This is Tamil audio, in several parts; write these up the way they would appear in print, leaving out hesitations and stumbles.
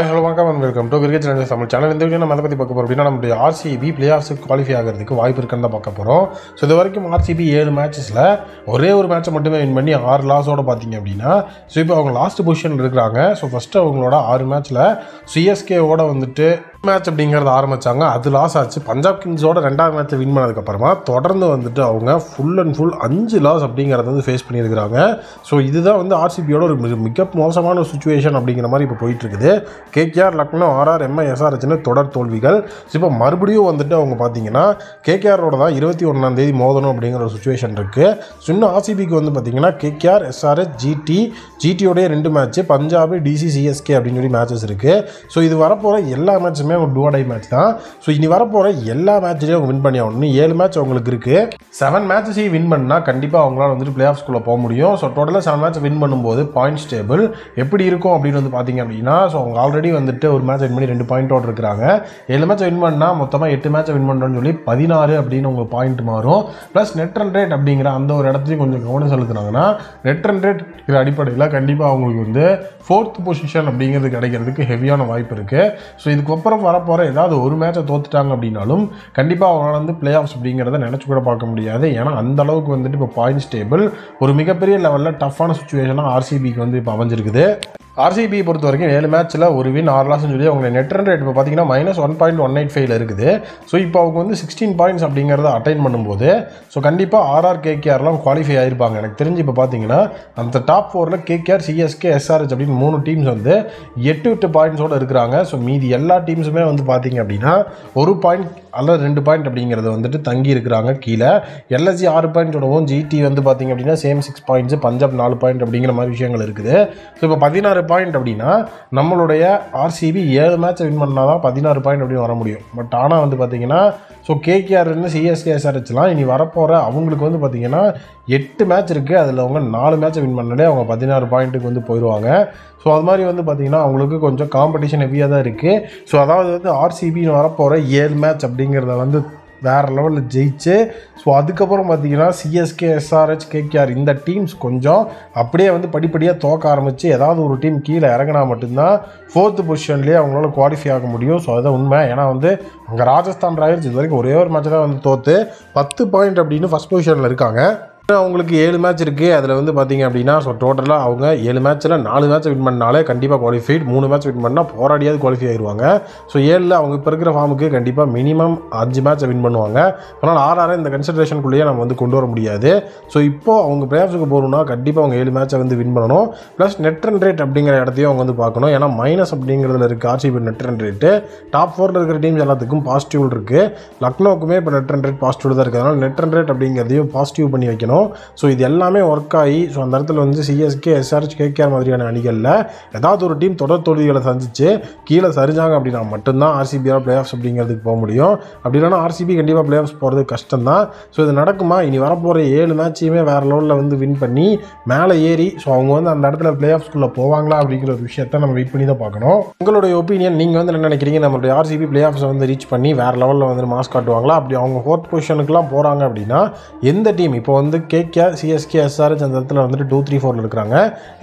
ஹலோ வணக்கம் and welcome to cricket channel Tamil channel. இந்த வீடியோ நம்ம அதை பற்றி பார்க்க போகிறோம் அப்படின்னா நம்மளுடைய ஆர்சிபி பிளே ஆஃப்ஸுக்கு குவாலிஃபை ஆகிறதுக்கு வாய்ப்பு இருக்குன்னு தான் பார்க்க போகிறோம். ஸோ இது வரைக்கும் ஆர்சிபி 7 மேட்சஸில் ஒரே ஒரு மேட்சை மட்டுமே வின் பண்ணி 6 லாஸோடு பார்த்தீங்க அப்படின்னா ஸோ இப்போ அவங்க லாஸ்ட் பொசிஷன் இருக்கிறாங்க. ஸோ ஃபஸ்ட்டு அவங்களோட 6 மேட்ச்சில் சிஎஸ்கேவோட வந்துட்டு மேட்ச் அப்படிங்கிறது ஆரம்பித்தாங்க, அது லாஸ் ஆச்சு. பஞ்சாப் கிங்ஸோட 2வது மேட்ச்சை வின் பண்ணதுக்கப்புறமா தொடர்ந்து வந்துட்டு அவங்க ஃபுல் அண்ட் ஃபுல் 5 லாஸ் அப்படிங்கிறத வந்து ஃபேஸ் பண்ணியிருக்கிறாங்க. ஸோ இதுதான் வந்து ஆர்சிபியோட ஒரு மிக மோசமான ஒரு சுச்சுவேஷன் அப்படிங்கிற மாதிரி இப்போ போயிட்டுருக்குது. கேகேஆர், லக்னோ, ஆர்ஆர், எம்ஐ, எஸ்ஆர்ஹெச்னு தொடர் தோல்விகள். ஸோ இப்போ மறுபடியும் வந்துட்டு அவங்க பார்த்தீங்கன்னா கேகேஆரோட தான் 21ஆம் தேதி மோதணும் அப்படிங்கிற ஒரு சுச்சுவேஷன் இருக்குது. ஸோ இன்னும் ஆர்சிபிக்கு வந்து பார்த்தீங்கன்னா கேகேஆர், எஸ்ஆர்ஹெச், ஜிடியோடைய 2 மேட்ச்சு, பஞ்சாப், டிசி, சிஎஸ்கே அப்படின்னு சொல்லி மேட்சஸ் இருக்குது. ஸோ இது வரப்போகிற எல்லா மேட்சுமே ஒரு டூ-டை மேட்ச் தான். ஸோ இனி வரப்போகிற எல்லா மேட்ச்லேயும் அவங்க வின் பண்ணி ஆகணும். 7 மேட்ச் அவங்களுக்கு இருக்குது. 7 மேட்சஸையும் வின் பண்ணால் கண்டிப்பாக அவங்களால வந்துட்டு பிளே ஆஃப்ஸ்குள்ளே போக முடியும். ஸோ டோட்டலாக 7 மேட்ச் வின் பண்ணும்போது பாயிண்ட்ஸ் டேபிள் எப்படி இருக்கும் அப்படின்னு வந்து பார்த்தீங்க அப்படின்னா ஸோ அவங்க ஆல்ரெடி வந்துட்டு ஒரு மேட்ச் வின் பண்ணி 2 பாயிண்டோடு இருக்கிறாங்க. 7 மேட்ச் வின் பண்ணால் மொத்தமாக 8 மேட்ச் வின் பண்ணுறோன்னு சொல்லி 16 அப்படின்னு உங்களுக்கு பாயிண்ட் மாறும். ப்ளஸ் நெட் ரன் ரேட் அப்படிங்கிற அந்த ஒரு இடத்துலையும் கொஞ்சம் கவனம் செலுத்துனாங்கன்னா நெட் ரன் ரேட் அடிப்படையில் கண்டிப்பாக அவங்களுக்கு வந்து 4th பொசிஷன் அப்படிங்கிறது கிடைக்கிறதுக்கு ஹெவியான வாய்ப்பு இருக்குது. ஸோ இதுக்கப்புறம் வரப்போகிற ஏதாவது ஒரு மேட்சை தோத்துட்டாங்க அப்படின்னாலும் கண்டிப்பாக அவங்களால வந்து பிளே ஆஃப்ஸ் அப்படிங்கிறத நினச்சி கூட பார்க்க முடியாது. ஏன்னா அந்த அளவுக்கு வந்துட்டு இப்போ பாயிண்ட்ஸ் டேபிள் ஒரு மிகப்பெரிய லெவலில் டஃப்பான சுச்சுவேஷனாக ஆர்சிபிக்கு வந்து இப்போ அமைஞ்சிருக்குது. ஆர்சிபி பொறுத்த வரைக்கும் 7 மேட்ச்சில் ஒரு வின் 6 லாஸ்ன்னு சொல்லி அவங்க நெட் ரன் ரேட் இப்போ பார்த்தீங்கன்னா -1.185 இருக்குது. ஸோ இப்போ அவங்க வந்து 16 பாயிண்ட்ஸ் அப்படிங்கிறத அட்டைன் பண்ணும்போது ஸோ கண்டிப்பாக ஆர்ஆர், கேகேஆர்லாம் குவாலிஃபை ஆகிருப்பாங்க. எனக்கு தெரிஞ்சு இப்போ பார்த்தீங்கன்னா அந்த டாப் 4ல் கேகேஆர், சிஎஸ்கே, எஸ்ஆர்ஹெச் அப்படின்னு 3 டீம்ஸ் வந்து 8 பாயிண்ட்ஸோடு இருக்கிறாங்க. ஸோ மீதி எல்லா டீம்ஸுமே வந்து பார்த்தீங்க அப்படின்னா 1 பாயிண்ட் அல்லது 2 பாயிண்ட் அப்படிங்கிறது வந்துட்டு தங்கி இருக்கிறாங்க கீழே. எல்எஸ்ஜி 6 பாயிண்ட்ஸோடவும், ஜிடி வந்து பார்த்தீங்க அப்படின்னா சேம் 6 பாயிண்ட்ஸ், பஞ்சாப் 4 பாயிண்ட் அப்படிங்கிற மாதிரி விஷயங்கள் இருக்குது. ஸோ இப்போ 16 பாயிண்ட் அப்படின்னா நம்மளுடைய ஆர்சிபி 7 மேட்சை வின் பண்ணால் தான் 16 பாயிண்ட் அப்படின்னு வர முடியும். பட் ஆனால் வந்து பார்த்தீங்கன்னா ஸோ கேகேஆர்னு, சிஎஸ்கே, எஸ்ஆர்ஹெச்லாம் இனி வரப்போகிற அவங்களுக்கு வந்து பார்த்தீங்கன்னா 8 மேட்ச் இருக்குது. அதில் அவங்க 4 மேட்சை வின் பண்ணாலே அவங்க 16 பாயிண்ட்டுக்கு வந்து போயிடுவாங்க. ஸோ அது மாதிரி வந்து பார்த்திங்கன்னா அவங்களுக்கு கொஞ்சம் காம்படிஷன் ஹெவியாக தான் இருக்குது. ஸோ அதாவது வந்து ஆர்சிபின்னு வரப்போகிற 7 மேட்ச் அப்படிங்கிறத வந்து வேறு லெவலில் ஜெயிச்சு ஸோ அதுக்கப்புறம் பார்த்திங்கன்னா சிஎஸ்கே, எஸ்ஆர்ஹெச், கேகேஆர் இந்த டீம்ஸ் கொஞ்சம் அப்படியே வந்து படிப்படியாக தோக்க ஆரம்பித்து ஏதாவது ஒரு டீம் கீழே இறங்கினா மட்டும்தான் 4th பொசிஷன்லேயே அவங்களால குவாலிஃபை ஆக முடியும். ஸோ அதுதான் உண்மை. ஏன்னா வந்து அங்கே ராஜஸ்தான் ராயல்ஸ் இது வரைக்கும் ஒரே ஒரு மேட்ச் தான் வந்து தோற்று 10 பாயிண்ட் அப்படின்னு ஃபஸ்ட் பொசிஷனில் இருக்காங்க. அவங்களுக்கு 7 மேட்ச் இருக்குது. அதில் வந்து பார்த்திங்க அப்படின்னா ஸோ டோட்டலாக அவங்க 7 மேட்ச்சில் 4 மேட்ச் வின் பண்ணாலே கண்டிப்பாக குவாலிஃபைட், 3 மேட்ச் வின் பண்ணால் போராடியாவது குவாலிஃபை ஆகிடுவாங்க. ஸோ 7ல் அவங்க இப்போ இருக்கிற ஃபார்முக்கு கண்டிப்பாக மினிமம் 5 மேட்சை வின் பண்ணுவாங்க. அதனால் ஆர்ஆரை இந்த கன்சிடரேஷனுக்குள்ளேயே நம்ம வந்து கொண்டு வர முடியாது. ஸோ இப்போது அவங்க பிளே ஆஃப்ஸுக்கு போகணுன்னா கண்டிப்பாக அவங்க 7 மேட்சை வந்து வின் பண்ணணும். ப்ளஸ் நெட் ரன் ரேட் அப்படிங்கிற இடத்தையும் அவங்க வந்து பார்க்கணும். ஏன்னா மைனஸ் அப்படிங்கிறதுல இருக்குது RCB net run rate. Top 4ல் இருக்கிற டீம்ஸ் எல்லாத்துக்கும் பாசிட்டிவ் இருக்குது. லக்னோவுக்குமே இப்போ நெட் ரன் ரேட் பாசிட்டிவ் தான் இருக்குது. அதனால் நெட் ரன் ரேட் அப்படிங்கிறதையும் பாசிட்டிவ் பண்ணி வைக்கணும். ஸோ இது எல்லாமே ஒர்க் ஆகி ஸோ அந்த இடத்துல வந்து சிஎஸ்கே, எஸ்ஆர்ஹெச், கேகேஆர் மாதிரியான அணிகளில் ஏதாவது ஒரு டீம் தொடர் தோல்விகளை சந்திச்சு கீழே சரிஞ்சாங்க அப்படின்னா மட்டும்தான் ஆர்சிபியாக பிளே ஆஃப்ஸ் அப்படிங்கிறதுக்கு போக முடியும். அப்படி இல்லைனா ஆர்சிபி கண்டிப்பாக பிளே ஆஃப்ஸ் போகிறது கஷ்டம் தான். ஸோ இது நடக்குமா? இனி வரப்போகிற 7 மேட்சையுமே வேறு லெவலில் வந்து வின் பண்ணி மேலே ஏறி ஸோ அவங்க வந்து அந்த இடத்துல பிளே ஆஃப்ஸ்குள்ளே போவாங்களா அப்படிங்கிற ஒரு விஷயத்தை நம்ம வெயிட் பண்ணி தான் பார்க்கணும். உங்களுடைய ஒப்பீனியன் நீங்கள் வந்து என்ன நினைக்கிறீங்க? நம்மளுடைய ஆர்சிபி பிளே ஆஃப்ஸை வந்து ரீச் பண்ணி வேறு லெவலில் வந்து மாஸ் காட்டுவாங்களா? அப்படி அவங்க 4th பொசிஷனுக்குலாம் போகிறாங்க அப்படின்னா எந்த டீம் இப்போ வந்து கேகேஆர், சிஎஸ்கே, எஸ்ஆர்ஹெச் அந்த இடத்துல வந்துட்டு 2, 3, 4 இருக்கிறாங்க.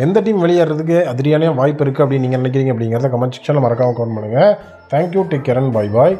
எந்த டீம் வெளியேறதுக்கு அதிரியான வாய்ப்பு இருக்குது அப்படின்னு நீங்கள் நினைக்கிறீங்க அப்படிங்கிறத கமெண்ட் செக்ஷனில் மறக்காமல் கமெண்ட் பண்ணுங்கள். Thank you, take care and bye bye.